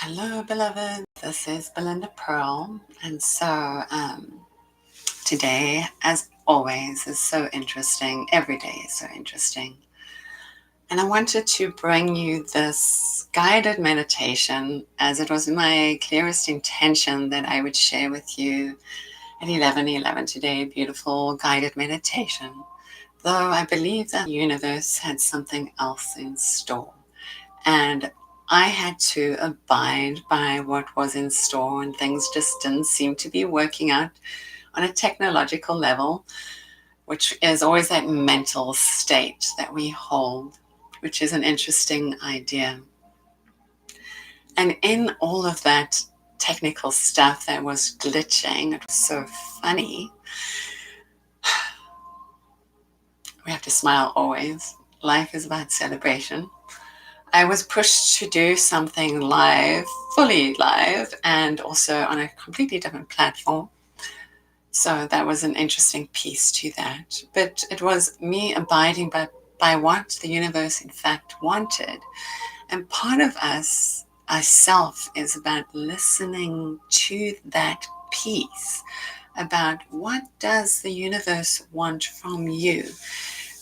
Hello, beloved. This is Belinda Pearl. And so today, as always, is so interesting. Every day is so interesting. And I wanted to bring you this guided meditation as it was my clearest intention that I would share with you at 11:11 today, a beautiful guided meditation. Though I believe that the universe had something else in store. And I had to abide by what was in store, and things just didn't seem to be working out on a technological level, which is always that mental state that we hold, which is an interesting idea. And in all of that technical stuff that was glitching, it was so funny. We have to smile always. Life is about celebration. I was pushed to do something live, fully live, and also on a completely different platform. So that was an interesting piece to that. But it was me abiding by what the universe in fact wanted. And part of us, ourself, is about listening to that piece, about what does the universe want from you.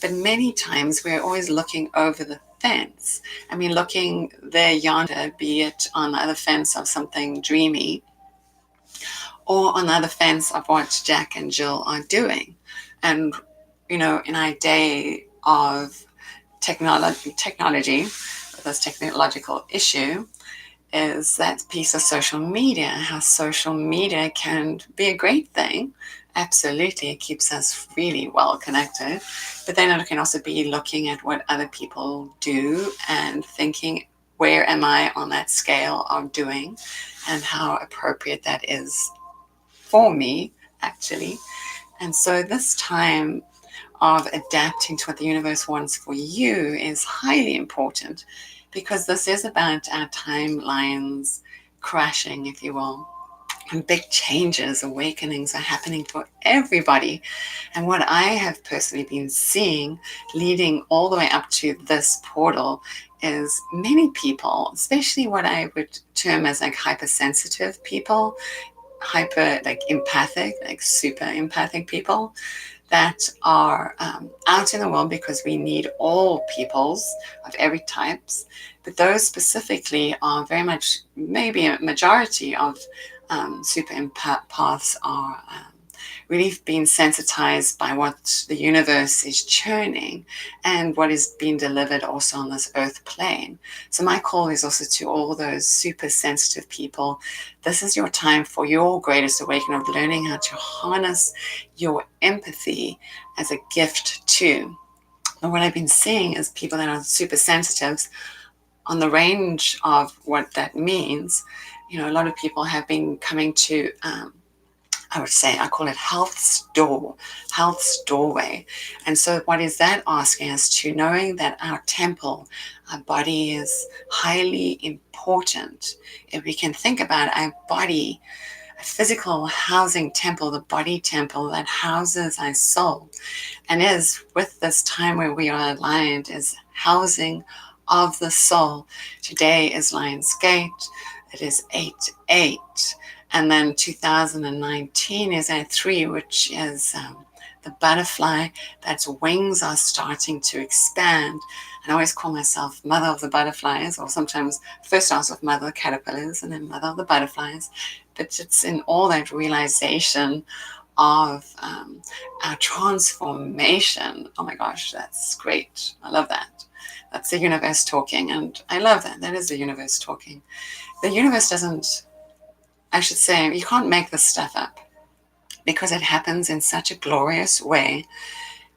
But many times we're always looking over the fence. I mean, looking there yonder, be it on the other fence of something dreamy or on the other fence of what Jack and Jill are doing. And, in our day of technology, this technological issue, is that piece of social media, how social media can be a great thing. Absolutely, it keeps us really well connected. But then it can also be looking at what other people do and thinking, where am I on that scale of doing, and how appropriate that is for me, actually. And so this time of adapting to what the universe wants for you is highly important, because this is about our timelines crashing, if you will. And big changes, awakenings are happening for everybody. And what I have personally been seeing leading all the way up to this portal is many people, especially what I would term as like hypersensitive people, empathic, like super empathic people, that are out in the world, because we need all peoples of every types. But those specifically are very much, maybe a majority of super empaths are really being sensitized by what the universe is churning and what is being delivered also on this earth plane. So my call is also to all those super sensitive people. This is your time for your greatest awakening of learning how to harness your empathy as a gift too. And what I've been seeing is people that are super sensitives, on the range of what that means. A lot of people have been coming to I would say, I call it health's doorway. And so what is that asking us to? Knowing that our temple, our body, is highly important. If we can think about our body, a physical housing temple, the body temple that houses our soul, and is, with this time where we are aligned, is housing of the soul. Today is Lion's Gate. It is 8-8. And then 2019 is at 3, which is the butterfly. That's wings are starting to expand. And I always call myself Mother of the Butterflies, or sometimes first starts with Mother of the Caterpillars and then Mother of the Butterflies. But it's in all that realization of our transformation. Oh my gosh, that's great. I love that. That's the universe talking. And I love that. That is the universe talking. The universe doesn't, I should say, you can't make this stuff up, because it happens in such a glorious way.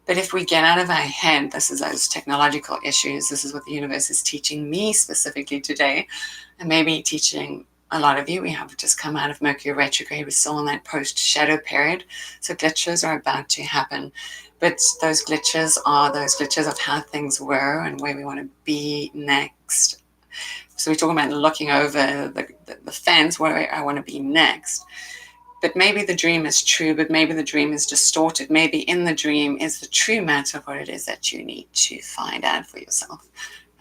But if we get out of our head, this is those technological issues. This is what the universe is teaching me specifically today, and maybe teaching a lot of you. We have just come out of Mercury retrograde. We're still in that post-shadow period. So glitches are about to happen. But those glitches are those glitches of how things were and where we want to be next. So we're talking about looking over the fence, where I want to be next. But maybe the dream is true, but maybe the dream is distorted. Maybe in the dream is the true matter of what it is that you need to find out for yourself.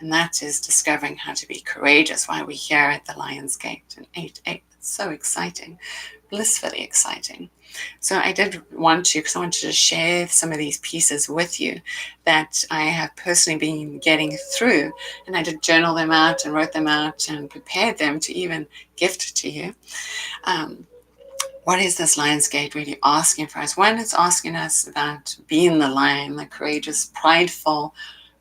And that is discovering how to be courageous while we're here at the Lion's Gate in 8-8. It's so exciting, blissfully exciting. So I did want to, because I wanted to share some of these pieces with you that I have personally been getting through. And I did journal them out and wrote them out and prepared them to even gift to you. What is this Lion's Gate really asking for us? One, it's asking us about being the lion, the courageous, prideful,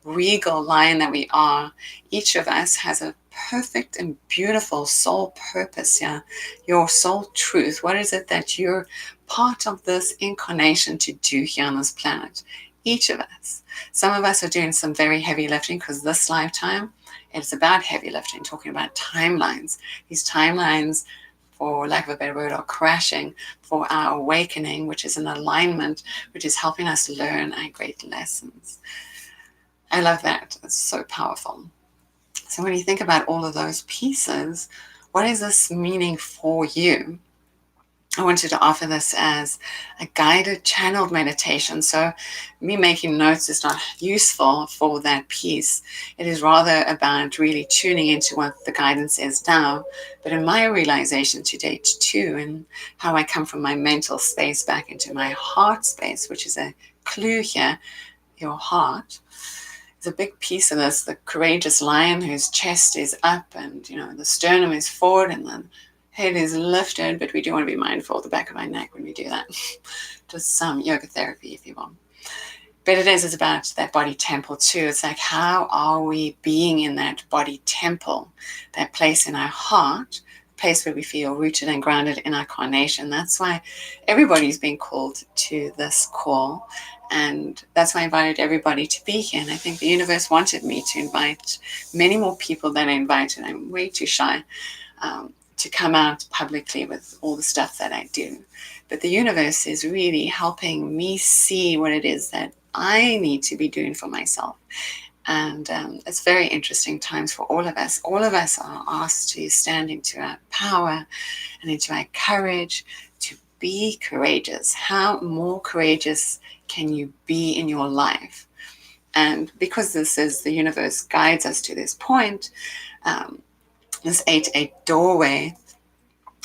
regal lion that we are. Each of us has a perfect and beautiful soul purpose, yeah, your soul truth. What is it that you're part of this incarnation to do here on this planet? Each of us. Some of us are doing some very heavy lifting because this lifetime, it's about heavy lifting, talking about timelines. These timelines, for lack of a better word, are crashing for our awakening, which is an alignment, which is helping us learn our great lessons. I love that. It's so powerful. So when you think about all of those pieces, what is this meaning for you? I wanted to offer this as a guided, channeled meditation. So me making notes is not useful for that piece. It is rather about really tuning into what the guidance is now. But in my realization to date too, and how I come from my mental space back into my heart space, which is a clue here, your heart. There's a big piece of this, the courageous lion whose chest is up and, the sternum is forward and the head is lifted, but we do want to be mindful of the back of our neck when we do that. Just some yoga therapy if you want. But it's about that body temple too. It's like, how are we being in that body temple, that place in our heart, place where we feel rooted and grounded in our carnation. That's why everybody's being called to this call. And that's why I invited everybody to be here. And I think the universe wanted me to invite many more people than I invited. I'm way too shy to come out publicly with all the stuff that I do. But the universe is really helping me see what it is that I need to be doing for myself. And it's very interesting times for all of us. All of us are asked to stand into our power and into our courage to be courageous. How more courageous can you be in your life? And because this is the universe guides us to this point, this 8-8 doorway,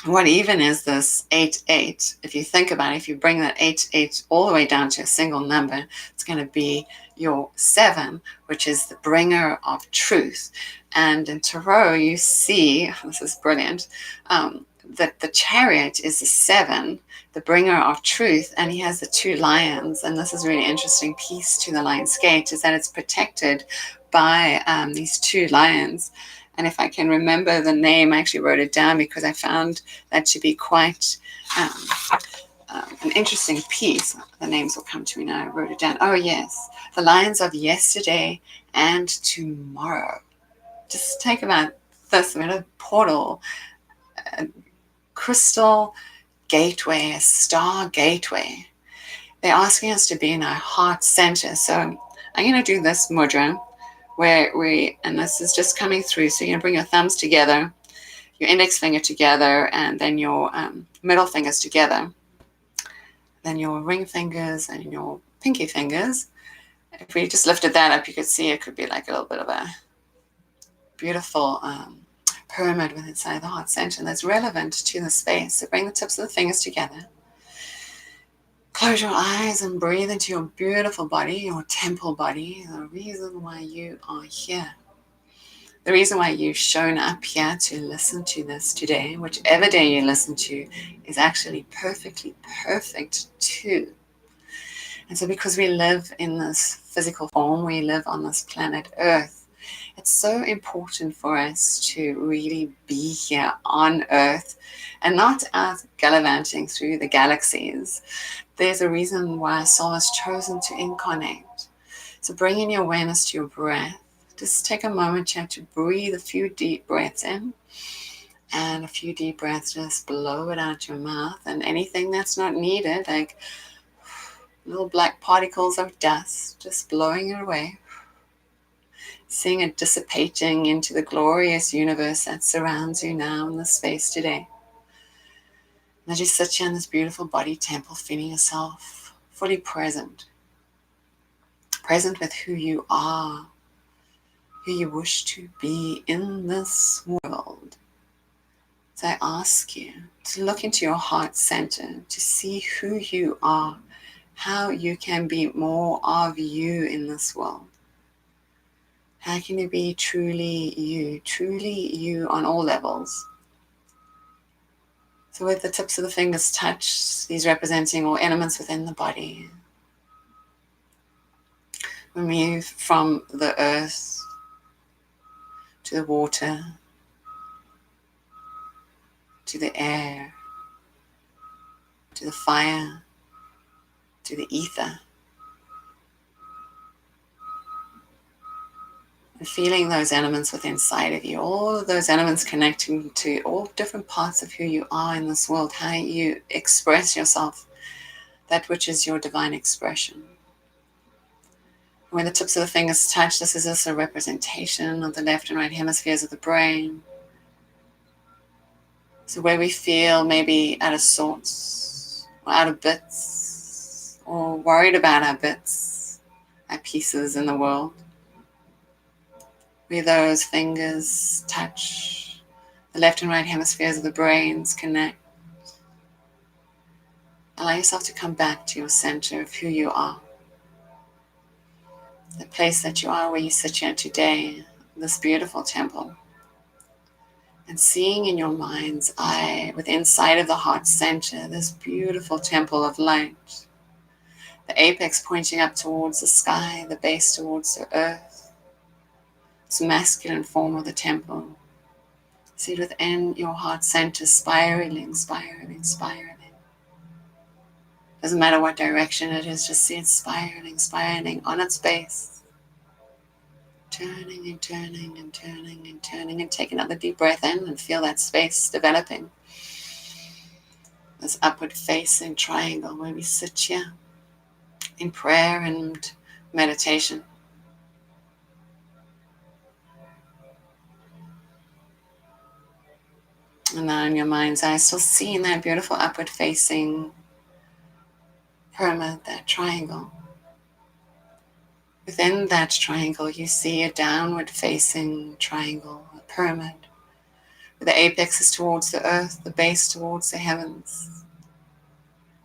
what even is this 8-8? If you think about it, if you bring that 8-8 all the way down to a single number, it's going to be your 7, which is the bringer of truth. And in Tarot, you see, this is brilliant, that the chariot is the 7, the bringer of truth, and he has the 2 lions. And this is a really interesting piece to the Lion's Gate, is that it's protected by these 2 lions. And if I can remember the name, I actually wrote it down because I found that to be quite an interesting piece. The names will come to me now. I wrote it down. Oh, yes. The lions of yesterday and tomorrow. Just think about this. We're in a portal, a crystal gateway, a star gateway. They're asking us to be in our heart center. So I'm going to do this mudra, where and this is just coming through. So you're going to bring your thumbs together, your index finger together, and then your middle fingers together. Then your ring fingers and your pinky fingers. If we just lifted that up, you could see it could be like a little bit of a beautiful pyramid within inside the heart center that's relevant to the space. So bring the tips of the fingers together. Close your eyes and breathe into your beautiful body, your temple body, the reason why you are here. The reason why you've shown up here to listen to this today, whichever day you listen to, is actually perfectly perfect too. And so because we live in this physical form, we live on this planet Earth, it's so important for us to really be here on Earth and not out gallivanting through the galaxies. There's a reason why a soul has chosen to incarnate. So bring in your awareness to your breath. Just take a moment here to breathe a few deep breaths in and a few deep breaths, just blow it out your mouth. And anything that's not needed, like little black particles of dust, just blowing it away. Seeing it dissipating into the glorious universe that surrounds you now in this space today. And as you sit here in this beautiful body temple, feeling yourself fully present with who you are, who you wish to be in this world. So I ask you to look into your heart center, to see who you are, how you can be more of you in this world. How can you be truly you on all levels? So with the tips of the fingers touch, these representing all elements within the body. We move from the earth to the water, to the air, to the fire, to the ether. And feeling those elements within inside of you, all of those elements connecting to all different parts of who you are in this world, how you express yourself, that which is your divine expression. When the tips of the fingers touch, this is also a representation of the left and right hemispheres of the brain. So where we feel maybe out of sorts, or out of bits, or worried about our bits, our pieces in the world, where those fingers touch, the left and right hemispheres of the brains connect. Allow yourself to come back to your center of who you are. The place that you are where you sit here today, this beautiful temple. And seeing in your mind's eye, within inside of the heart center, this beautiful temple of light. The apex pointing up towards the sky, the base towards the earth. This masculine form of the temple. See it within your heart center, spiraling, spiraling, spiraling. Doesn't matter what direction it is, just see it spiraling, spiraling on its base. Turning and turning and turning and turning. And take another deep breath in and feel that space developing. This upward facing triangle where we sit here in prayer and meditation. And now in your mind's eye, still seeing that beautiful upward facing pyramid, that triangle. Within that triangle, you see a downward facing triangle, a pyramid, where the apex is towards the earth, the base towards the heavens.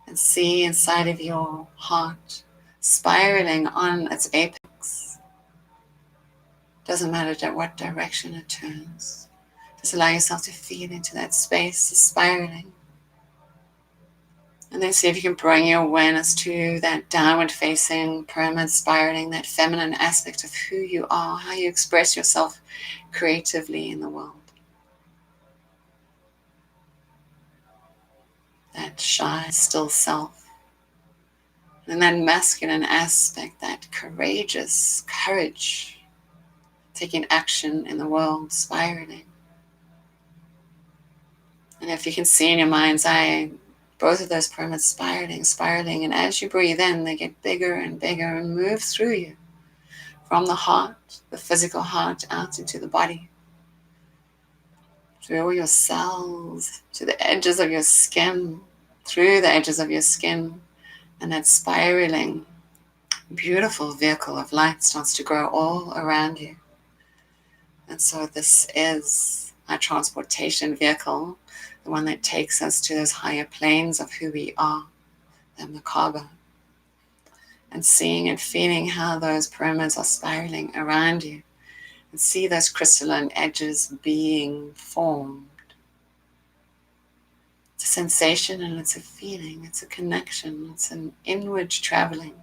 And see inside of your heart, spiraling on its apex. Doesn't matter what direction it turns. Just allow yourself to feel into that space, spiraling. And then see if you can bring your awareness to that downward facing pyramid, spiraling, that feminine aspect of who you are, how you express yourself creatively in the world. That shy, still self. And that masculine aspect, that courageous courage, taking action in the world, spiraling. And if you can see in your mind's eye, both of those pyramids spiraling, spiraling, and as you breathe in, they get bigger and bigger and move through you, from the heart, the physical heart, out into the body, through all your cells, to the edges of your skin, through the edges of your skin, and that spiraling, beautiful vehicle of light starts to grow all around you. And so this is our transportation vehicle, the one that takes us to those higher planes of who we are, the Makaba. And seeing and feeling how those pyramids are spiraling around you. And see those crystalline edges being formed. It's a sensation and it's a feeling, it's a connection, it's an inward traveling.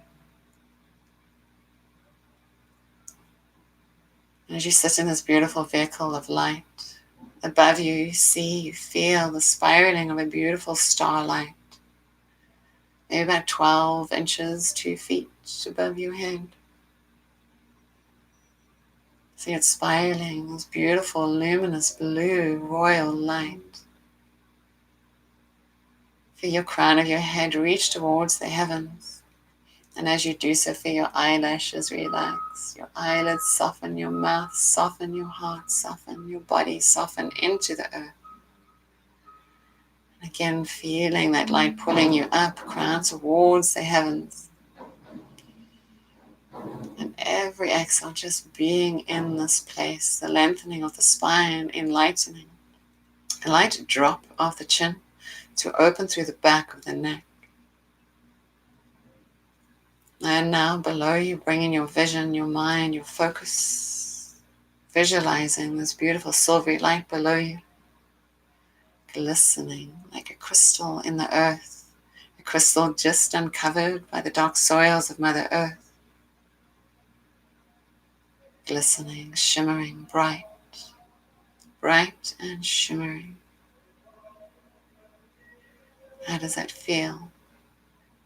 And as you sit in this beautiful vehicle of light, above you, you see, you feel the spiraling of a beautiful starlight. Maybe about 12 inches, 2 feet above your head. See it spiraling, this beautiful, luminous blue, royal light. Feel your crown of your head reach towards the heavens. And as you do so, feel your eyelashes relax, your eyelids soften, your mouth soften, your heart soften, your body soften into the earth. And again, feeling that light pulling you up, crown towards the heavens. And every exhale, just being in this place, the lengthening of the spine, enlightening. A light drop of the chin to open through the back of the neck. And now below you, bringing your vision, your mind, your focus, visualizing this beautiful silvery light below you, glistening like a crystal in the earth, a crystal just uncovered by the dark soils of Mother Earth, glistening, shimmering, bright, bright and shimmering. How does that feel?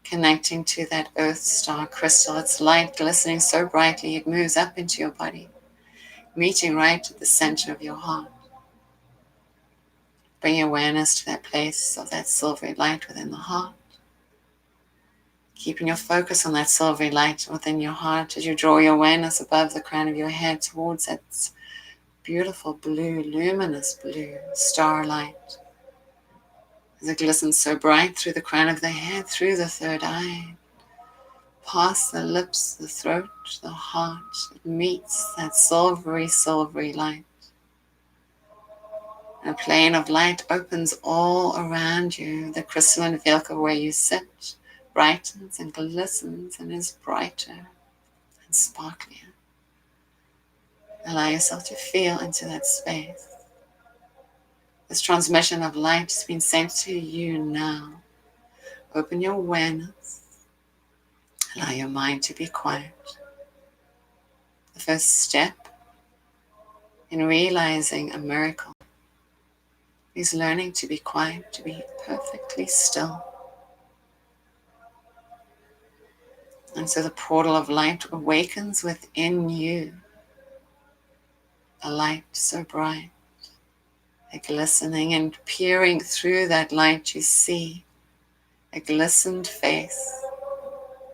Connecting to that earth star crystal, its light glistening so brightly it moves up into your body, meeting right at the center of your heart. Bring awareness to that place of that silvery light within the heart. Keeping your focus on that silvery light within your heart as you draw your awareness above the crown of your head towards that beautiful blue, luminous blue starlight. As it glistens so bright through the crown of the head, through the third eye, past the lips, the throat, the heart, it meets that silvery, silvery light. And a plane of light opens all around you. The crystalline vehicle where you sit brightens and glistens and is brighter and sparklier. Allow yourself to feel into that space. This transmission of light has been sent to you now. Open your awareness. Allow your mind to be quiet. The first step in realizing a miracle is learning to be quiet, to be perfectly still. And so the portal of light awakens within you. A light so bright, a glistening, and peering through that light you see a glistened face,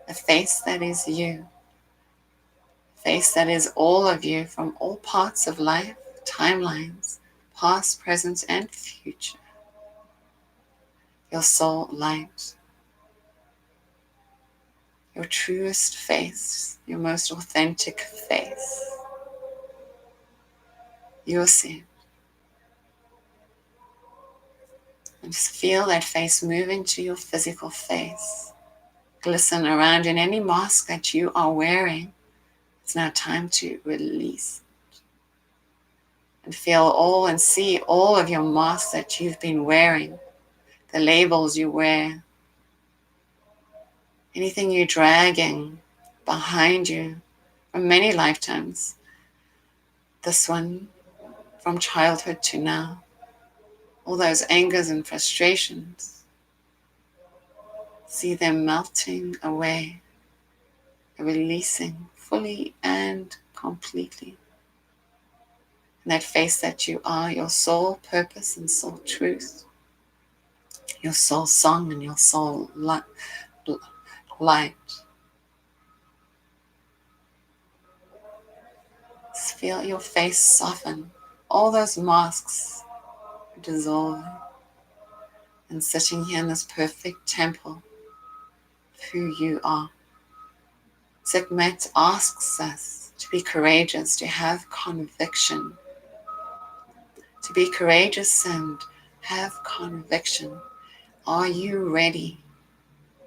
a face that is you, a face that is all of you from all parts of life, timelines, past, present, and future. Your soul light, your truest face, your most authentic face. You'll see. And just feel that face move into your physical face. Glisten around in any mask that you are wearing. It's now time to release. And feel all and see all of your masks that you've been wearing. The labels you wear. Anything you're dragging behind you from many lifetimes. This one from childhood to now. All those angers and frustrations. See them melting away, releasing fully and completely. And that face that you are, your soul purpose and soul truth, your soul song and your soul light. Just feel your face soften, all those masks dissolving, and sitting here in this perfect temple of who you are. Sekhmet asks us to be courageous, to have conviction. To be courageous and have conviction. Are you ready?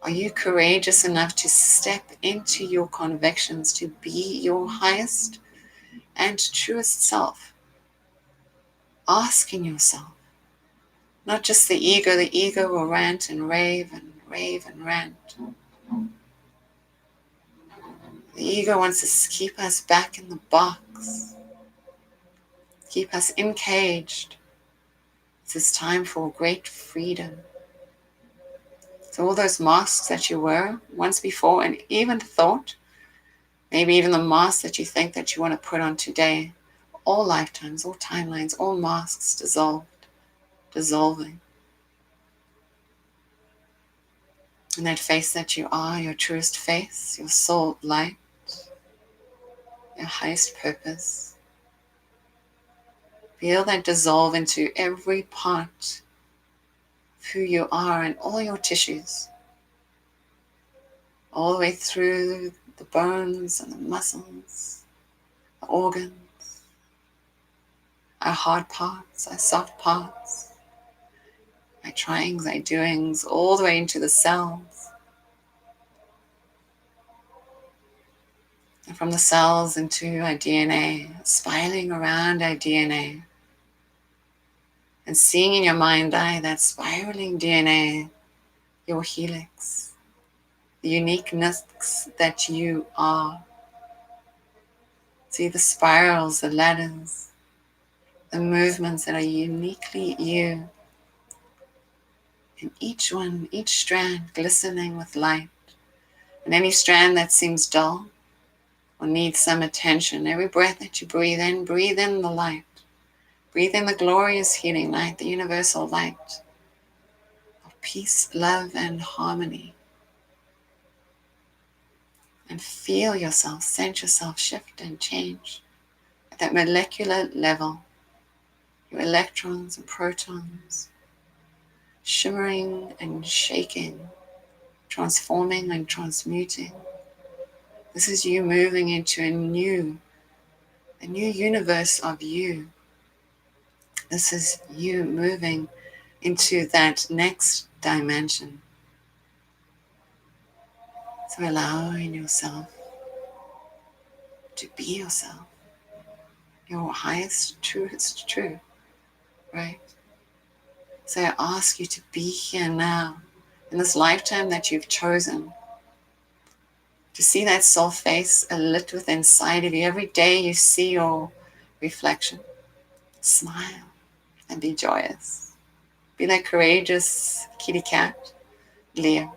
Are you courageous enough to step into your convictions, to be your highest and truest self? Asking yourself, not just the ego will rant and rave and rave and rant. The ego wants to keep us back in the box, keep us encaged. This is time for great freedom. So all those masks that you were once before and even thought, maybe even the mask that you think that you want to put on today, all lifetimes, all timelines, all masks dissolving. And that face that you are, your truest face, your soul light, your highest purpose. Feel that dissolve into every part of who you are and all your tissues. All the way through the bones and the muscles, the organs, our hard parts, our soft parts, our tryings, our doings, all the way into the cells. And from the cells into our DNA, spiraling around our DNA. And seeing in your mind eye that spiraling DNA, your helix, the uniqueness that you are. See the spirals, the ladders, the movements that are uniquely you. And each one, each strand glistening with light. And any strand that seems dull or needs some attention, every breath that you breathe in the light. Breathe in the glorious healing light, the universal light of peace, love, and harmony. And feel yourself, sense yourself shift and change at that molecular level. Your electrons and protons shimmering and shaking, transforming and transmuting. This is you moving into a new universe of you. This is you moving into that next dimension. So allowing yourself to be yourself, your highest, truest truth, right? So I ask you to be here now, in this lifetime that you've chosen, to see that soul face lit within inside of you. Every day you see your reflection. Smile and be joyous. Be that courageous kitty cat, Leo,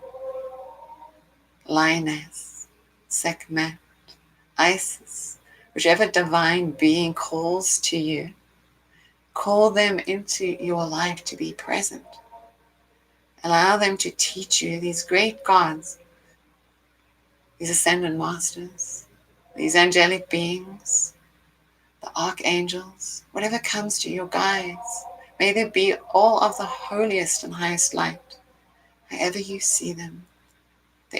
lioness, Sekhmet, Isis, whichever divine being calls to you. Call them into your life to be present. Allow them to teach you, these great gods, these ascended masters, these angelic beings, the archangels, whatever comes to your guides. May they be all of the holiest and highest light, however you see them.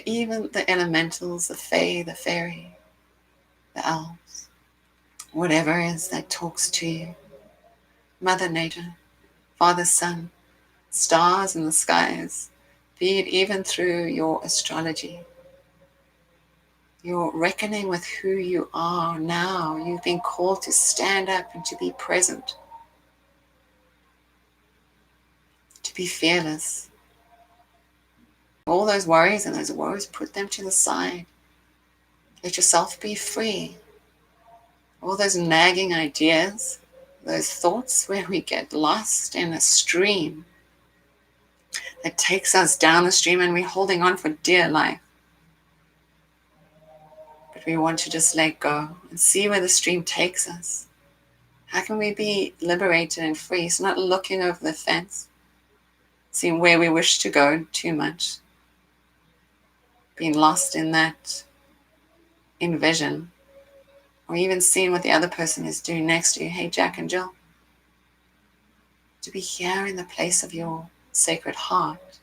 Even the elementals, the fae, the fairy, the elves, whatever it is that talks to you. Mother Nature, Father Sun, stars in the skies, be it even through your astrology. You're reckoning with who you are now. You've been called to stand up and to be present, to be fearless. All those worries and those woes, put them to the side. Let yourself be free. All those nagging ideas, those thoughts where we get lost in a stream that takes us down the stream and we're holding on for dear life. But we want to just let go and see where the stream takes us. How can we be liberated and free? So not looking over the fence, seeing where we wish to go too much, being lost in that in vision, or even seeing what the other person is doing next to you. Hey, Jack and Jill. To be here in the place of your sacred heart,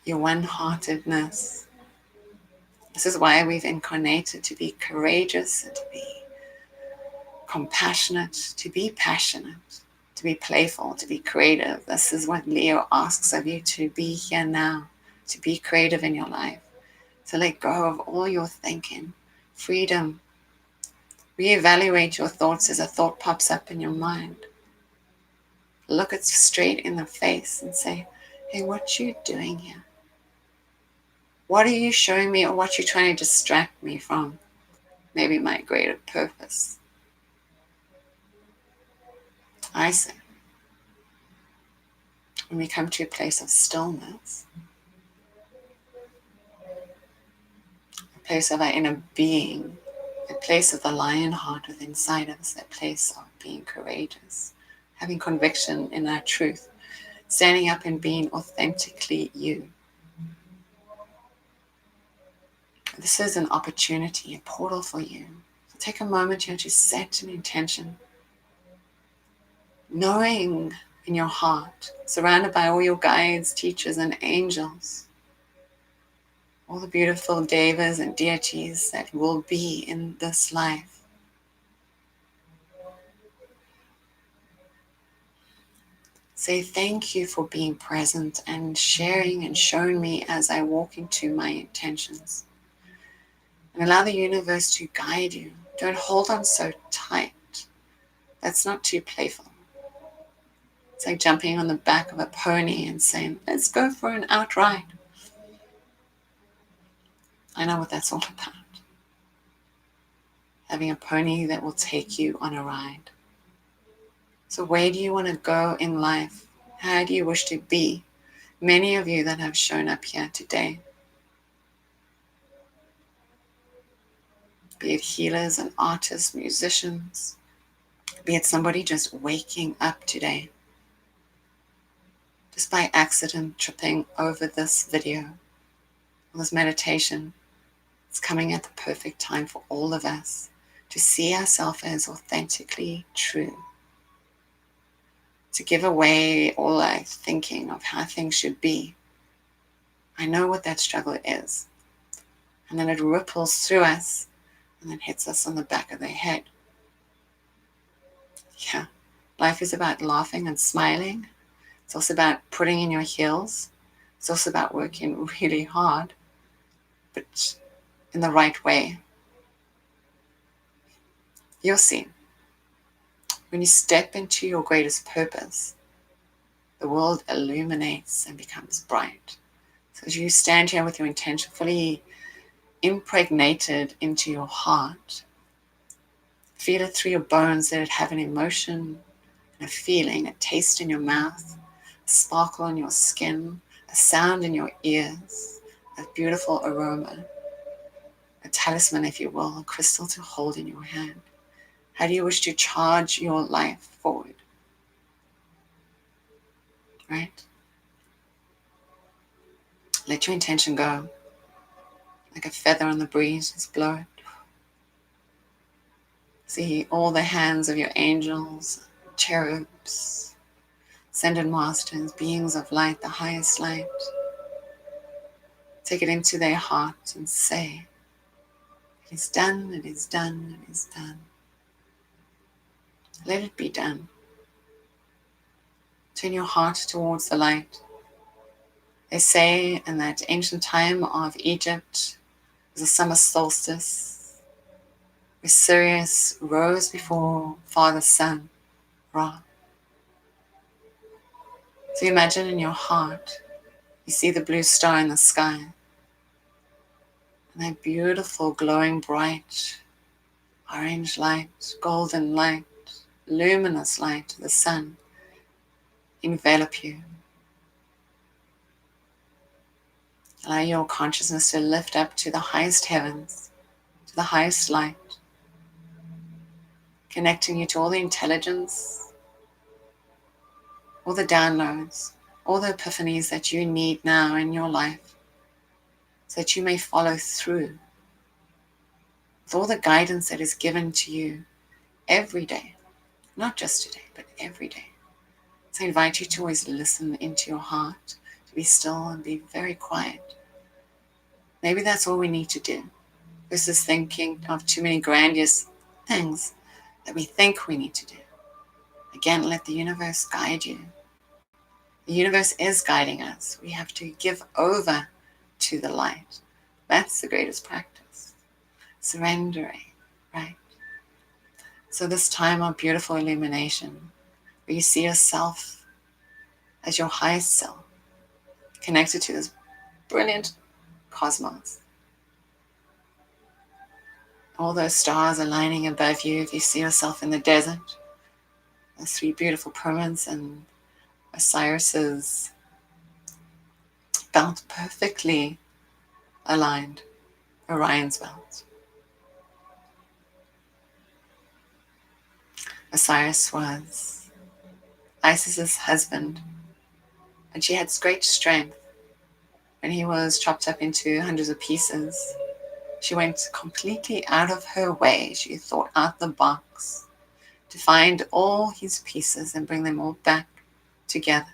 your one-heartedness. This is why we've incarnated, to be courageous and to be compassionate, to be passionate, to be playful, to be creative. This is what Leo asks of you, to be here now, to be creative in your life, to let go of all your thinking, freedom. Reevaluate your thoughts as a thought pops up in your mind. Look it straight in the face and say, hey, what you doing here? What are you showing me, or what you're trying to distract me from? Maybe my greater purpose. I say, when we come to a place of stillness, a place of our inner being, a place of the lion heart within inside of us, that place of being courageous, having conviction in our truth, standing up and being authentically you. This is an opportunity, a portal for you. So take a moment here to set an intention, knowing in your heart, surrounded by all your guides, teachers, and angels, all the beautiful devas and deities that will be in this life. Say thank you for being present and sharing and showing me as I walk into my intentions. And allow the universe to guide you. Don't hold on so tight. That's not too playful. It's like jumping on the back of a pony and saying, let's go for an outride. I know what that's all about. Having a pony that will take you on a ride. So where do you want to go in life? How do you wish to be? Many of you that have shown up here today, be it healers and artists, musicians, be it somebody just waking up today, just by accident tripping over this video, this meditation, it's coming at the perfect time for all of us to see ourselves as authentically true, to give away all our thinking of how things should be. I know what that struggle is. And then it ripples through us and then hits us on the back of the head. Yeah, life is about laughing and smiling. It's also about putting in your heels. It's also about working really hard, but in the right way. You'll see. When you step into your greatest purpose, the world illuminates and becomes bright. So as you stand here with your intention fully impregnated into your heart, feel it through your bones, let it have an emotion and a feeling, a taste in your mouth, a sparkle on your skin, a sound in your ears, a beautiful aroma, a talisman, if you will, a crystal to hold in your hand. How do you wish to charge your life forward? Right? Let your intention go. Like a feather on the breeze, just blow it. See all the hands of your angels, cherubs, ascended masters, beings of light, the highest light. Take it into their heart and say, it is done, it is done, it is done. Let it be done. Turn your heart towards the light. They say in that ancient time of Egypt, it was a summer solstice, where Sirius rose before Father Sun, Ra. So you imagine in your heart, you see the blue star in the sky, and that beautiful, glowing, bright, orange light, golden light, luminous light, the sun, envelop you. Allow your consciousness to lift up to the highest heavens, to the highest light, connecting you to all the intelligence, all the downloads, all the epiphanies that you need now in your life, so that you may follow through with all the guidance that is given to you every day, not just today, but every day. So I invite you to always listen into your heart, to be still and be very quiet. Maybe that's all we need to do, versus thinking of too many grandiose things that we think we need to do. Again, let the universe guide you. The universe is guiding us. We have to give over to the light. That's the greatest practice. Surrendering, right? So this time of beautiful illumination, where you see yourself as your highest self, connected to this brilliant cosmos. All those stars aligning above you. If you see yourself in the desert, those three beautiful pyramids and Osiris's belt perfectly aligned, Orion's belt. Osiris was Isis's husband, and she had great strength. When he was chopped up into hundreds of pieces, she went completely out of her way. She thought out the box to find all his pieces and bring them all back together.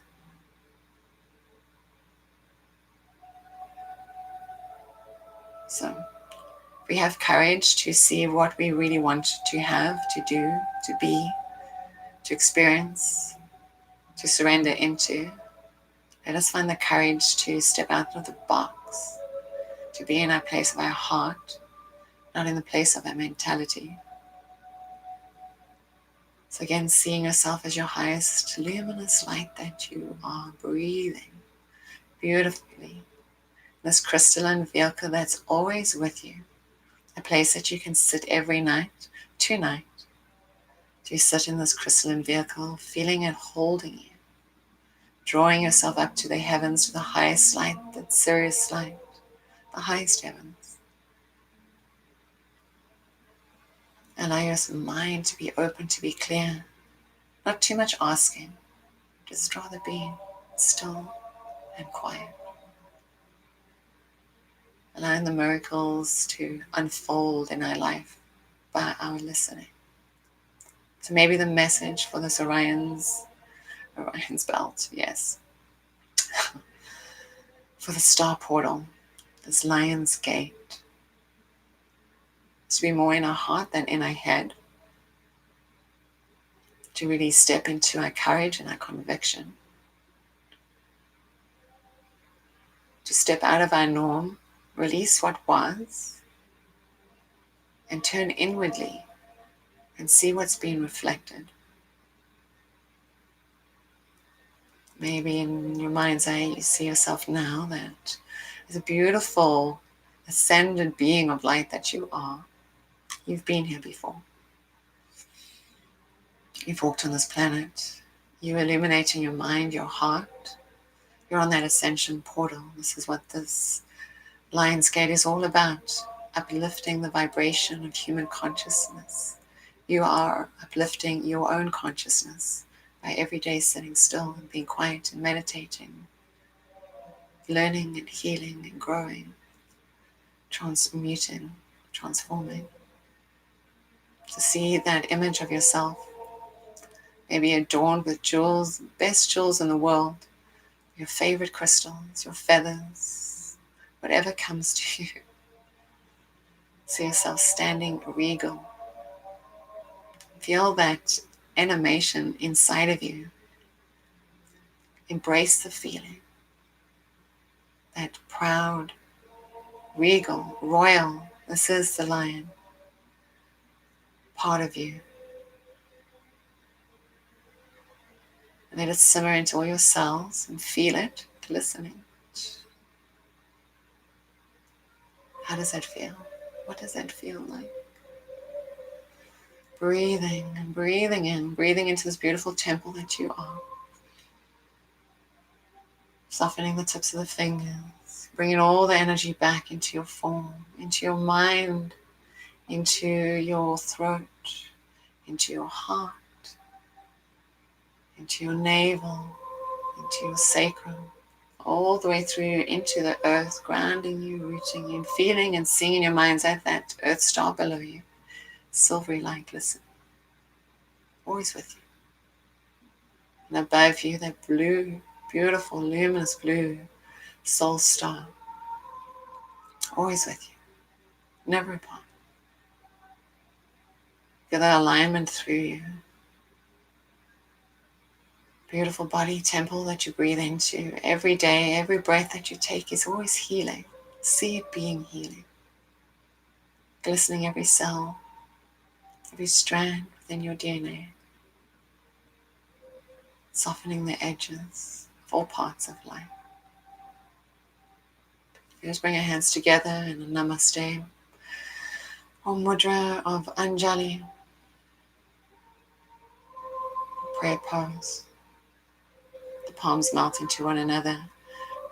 So we have courage to see what we really want to have, to do, to be, to experience, to surrender into. Let us find the courage to step out of the box, to be in our place of our heart, not in the place of our mentality. So again, seeing yourself as your highest luminous light that you are, breathing beautifully. This crystalline vehicle that's always with you. A place that you can sit every night, tonight. To sit in this crystalline vehicle, feeling it holding you. Drawing yourself up to the heavens, to the highest light, that Sirius light, the highest heavens. Allow your mind to be open, to be clear. Not too much asking, just rather being still and quiet. Allowing the miracles to unfold in our life by our listening. So maybe the message for this Orion's belt, yes. For the star portal, this lion's gate. To be more in our heart than in our head. To really step into our courage and our conviction. To step out of our norm, release what was, and turn inwardly and see what's being reflected. Maybe in your mind's eye you see yourself now that as a beautiful ascended being of light that you are. You've been here before. You've walked on this planet. You're illuminating your mind, your heart. You're on that ascension portal. This is what this Lion's Gate is all about. Uplifting the vibration of human consciousness. You are uplifting your own consciousness by every day sitting still and being quiet and meditating, learning and healing and growing, transmuting, transforming. To see that image of yourself, maybe adorned with jewels, best jewels in the world, your favorite crystals, your feathers, whatever comes to you. See yourself standing regal. Feel that animation inside of you. Embrace the feeling. That proud, regal, royal, this is the lion, part of you. And let it simmer into all your cells and feel it, listening. How does that feel? What does that feel like? Breathing and breathing in, breathing into this beautiful temple that you are. Softening the tips of the fingers, bringing all the energy back into your form, into your mind, into your throat, into your heart, into your navel, into your sacrum, all the way through into the earth, grounding you, rooting you, feeling and seeing in your mind's eye that earth star below you, silvery light, listen, always with you. And above you, that blue, beautiful, luminous blue soul star, always with you, never apart. Feel that alignment through you. Beautiful body temple that you breathe into every day, every breath that you take is always healing. See it being healing. Glistening every cell, every strand within your DNA. Softening the edges of all parts of life. Just bring your hands together in a Namaste, or mudra of Anjali, prayer pose. The palms melt into one another.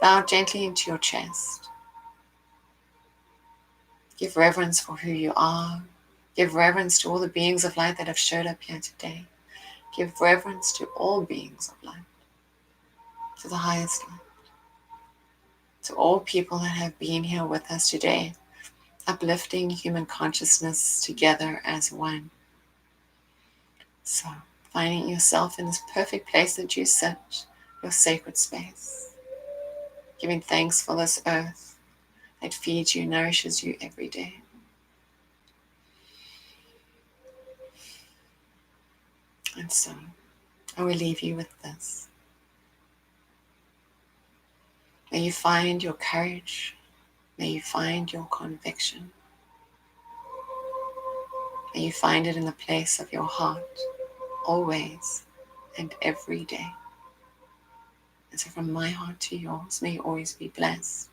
Bow gently into your chest. Give reverence for who you are. Give reverence to all the beings of light that have showed up here today. Give reverence to all beings of light, to the highest light, to all people that have been here with us today, uplifting human consciousness together as one. So, finding yourself in this perfect place that you sit, your sacred space, giving thanks for this earth, that feeds you, nourishes you every day. And so I will leave you with this. May you find your courage. May you find your conviction. May you find it in the place of your heart, always and every day. And so from my heart to yours, may you always be blessed.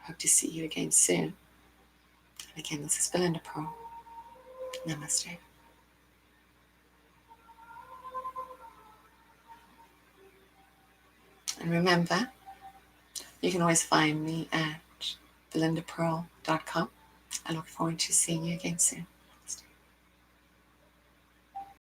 I hope to see you again soon. And again, this is Belinda Pearl. Namaste. And remember, you can always find me at belindapearl.com. I look forward to seeing you again soon.